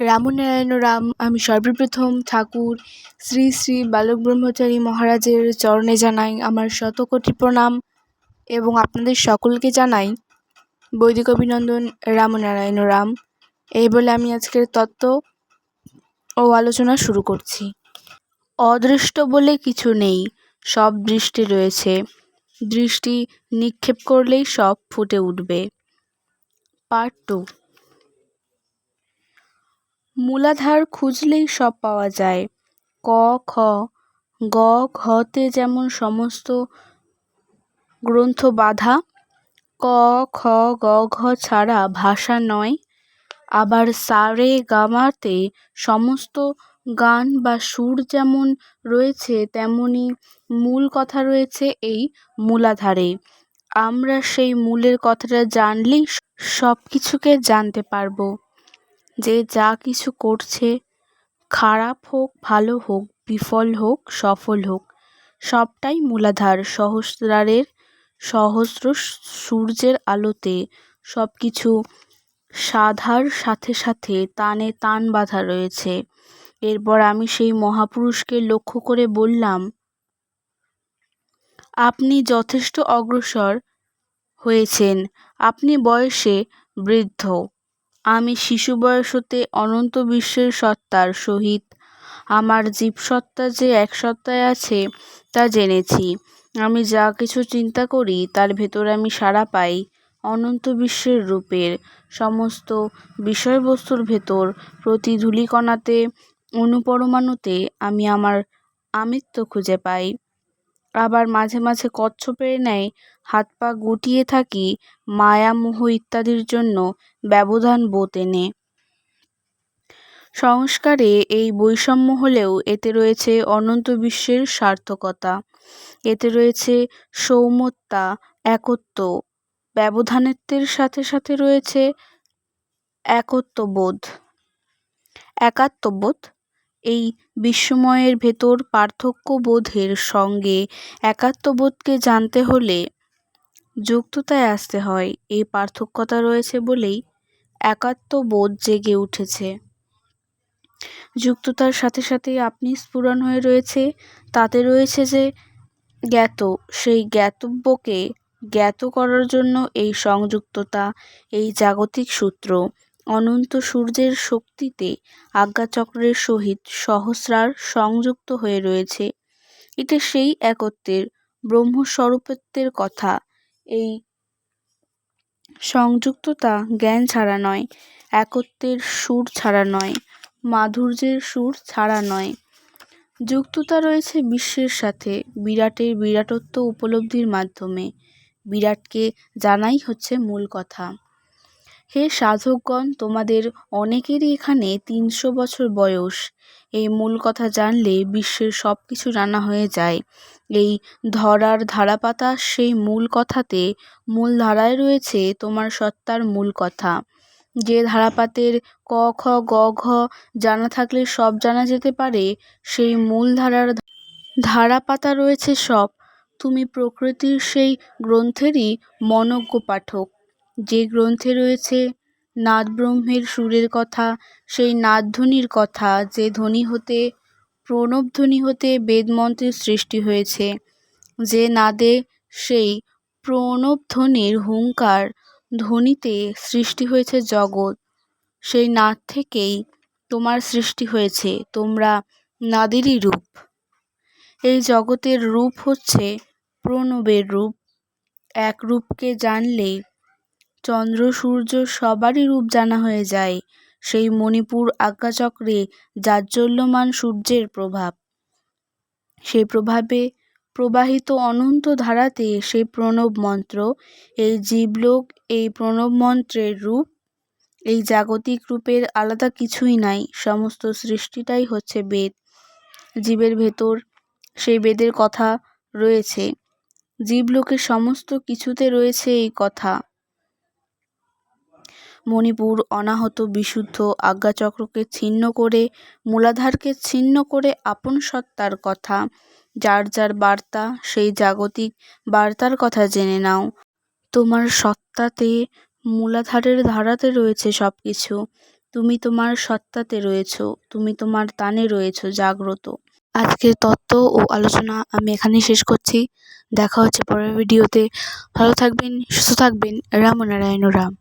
রামনারায়ণ রাম। আমি সর্বপ্রথম ঠাকুর শ্রী শ্রী বালক ব্রহ্মচারী মহারাজের চরণে জানাই আমার শতকোটি প্রণাম এবং আপনাদের সকলকে জানাই বৈদিক অভিনন্দন। রামনারায়ণ রাম। এই বলে আমি আজকের তত্ত্ব ও আলোচনা শুরু করছি। অদৃষ্ট বলে কিছু নেই, সব দৃষ্টি রয়েছে। দৃষ্টি নিক্ষেপ করলেই সব ফুটে উঠবে। পার্ট 2। মূলাধার খুঁজলেই সব পাওয়া যায়। ক খ গ ঘতে যেমন সমস্ত গ্রন্থ বাঁধা, ক খ গ ঘ ছাড়া ভাষা নয়। আবার সা রে গা মাতে সমস্ত গান বা সুর যেমন রয়েছে তেমনি মূল কথা রয়েছে এই মূলাধারে। আমরা সেই মূলের কথাটা জানলেই সব কিছুকে জানতে পারবো। যে যা কিছু করছে, খারাপ হোক ভালো হোক, বিফল হোক সফল হোক, সবটাই মূলাধার। সহস্র সূর্যের আলোতে সব কিছু সাধার সাথে সাথে তানে তান বাঁধা রয়েছে। এরপর আমি সেই মহাপুরুষকে লক্ষ্য করে বললাম, আপনি যথেষ্ট অগ্রসর হয়েছেন, আপনি বয়সে বৃদ্ধ। আমি শিশু বয়স হতে অনন্ত বিশ্বের সত্তার সহিত আমার জীবসত্তা যে এক সত্তায় আছে তা জেনেছি। আমি যা কিছু চিন্তা করি তার ভেতর আমি সাড়া পাই অনন্ত বিশ্বের রূপের। সমস্ত বিষয়বস্তুর ভেতর প্রতি ধূলিকণাতে অণুপরমাণুতে আমি আমার আমিত্ব খুঁজে পাই। আবার মাঝে মাঝে কচ্ছপের ন্যায় হাত পা গুটিয়ে থাকি মায়া মোহ ইত্যাদির জন্য ব্যবধান বোধ এনে। সংস্কারে এই বৈষম্য হলেও এতে রয়েছে অনন্ত বিশ্বের সার্থকতা। এতে রয়েছে সৌম্যতা, একত্ব। ব্যবধানত্বের সাথে সাথে রয়েছে একাত্মবোধ। এই বিস্ময়ের ভেতর পার্থক্য বোধের সঙ্গে একাত্মবোধকে জানতে হলে যুক্ততায় আসতে হয়। এই পার্থক্যতা রয়েছে বলেই একাত্মবোধ জেগে উঠেছে। যুক্ততার সাথে সাথেই আপনি স্ফুরণ হয়ে রয়েছে। তাতে রয়েছে যে জ্ঞাত, সেই জ্ঞাতব্যকে জ্ঞাত করার জন্য এই সংযুক্ততা, এই জাগতিক সূত্র অনন্ত সূর্যের শক্তিতে আজ্ঞাচক্রের সহিত সহস্রার সংযুক্ত হয়ে রয়েছে। এটা সেই একত্বের ব্রহ্মস্বরূপত্বের কথা। এই সংযুক্ততা জ্ঞান ছাড়া নয়, একত্বের সুর ছাড়া নয়, মাধুর্যের সুর ছাড়া নয়। যুক্ততা রয়েছে বিশ্বের সাথে বিরাটের বিরাটত্ব উপলব্ধির মাধ্যমে। বিরাটকে জানাই হচ্ছে মূল কথা। হে সাধকগণ, তোমাদের অনেকেরই এখানে 300 বছর বয়স। এই মূল কথা জানলে বিশ্বের সব কিছু জানা হয়ে যায়। এই ধরার ধারাপাতা সেই মূল কথাতে, মূল ধারায় রয়েছে তোমার সত্তার মূল কথা। যে ধারাপাতের ক খ গ ঘ জানা থাকলে সব জানা যেতে পারে, সেই মূল ধারাপাতা রয়েছে সব। তুমি প্রকৃতির সেই গ্রন্থেরই মনজ্ঞ পাঠক। যে গ্রন্থে রয়েছে নাদ ব্রহ্মের সুরের কথা, সেই নাদধ্বনির কথা, যে ধ্বনি হতে প্রণবধ্বনি হতে বেদমন্ত্রের সৃষ্টি হয়েছে। যে নাদে সেই প্রণবধ্বনির হুঙ্কার ধ্বনিতে সৃষ্টি হয়েছে জগৎ, সেই নাদ থেকেই তোমার সৃষ্টি হয়েছে। তোমরা নাদেরই রূপ। এই জগতের রূপ হচ্ছে প্রণবের রূপ। এক রূপকে জানলে চন্দ্র সূর্য সবারই রূপ জানা হয়ে যায়। সেই মণিপুর আজ্ঞাচক্রে জাজ্বল্যমান সূর্যের প্রভাব, সেই প্রভাবে প্রবাহিত অনন্ত ধারাতে সেই প্রণব মন্ত্র। এই জীবলোক এই প্রণব মন্ত্রের রূপ। এই জাগতিক রূপের আলাদা কিছুই নাই। সমস্ত সৃষ্টিটাই হচ্ছে বেদ। জীবের ভেতর সেই বেদের কথা রয়েছে। জীবলোকের সমস্ত কিছুতে রয়েছে এই কথা। মণিপুর অনাহত বিশুদ্ধ আজ্ঞাচক্রকে ছিন্ন করে, মূলাধারকে ছিন্ন করে আপন সত্তার কথা। যার যার বার্তা, সেই জাগতিক বার্তার কথা জেনে নাও। তোমার সত্তাতে মূলাধারের ধারাতে রয়েছে সব কিছু। তুমি তোমার সত্তাতে রয়েছো, তুমি তোমার তানে রয়েছো জাগ্রত। আজকের তত্ত্ব ও আলোচনা আমি এখানেই শেষ করছি। দেখা হচ্ছে পরের ভিডিওতে। ভালো থাকবেন, সুস্থ থাকবেন। রাম নারায়ণ রাম।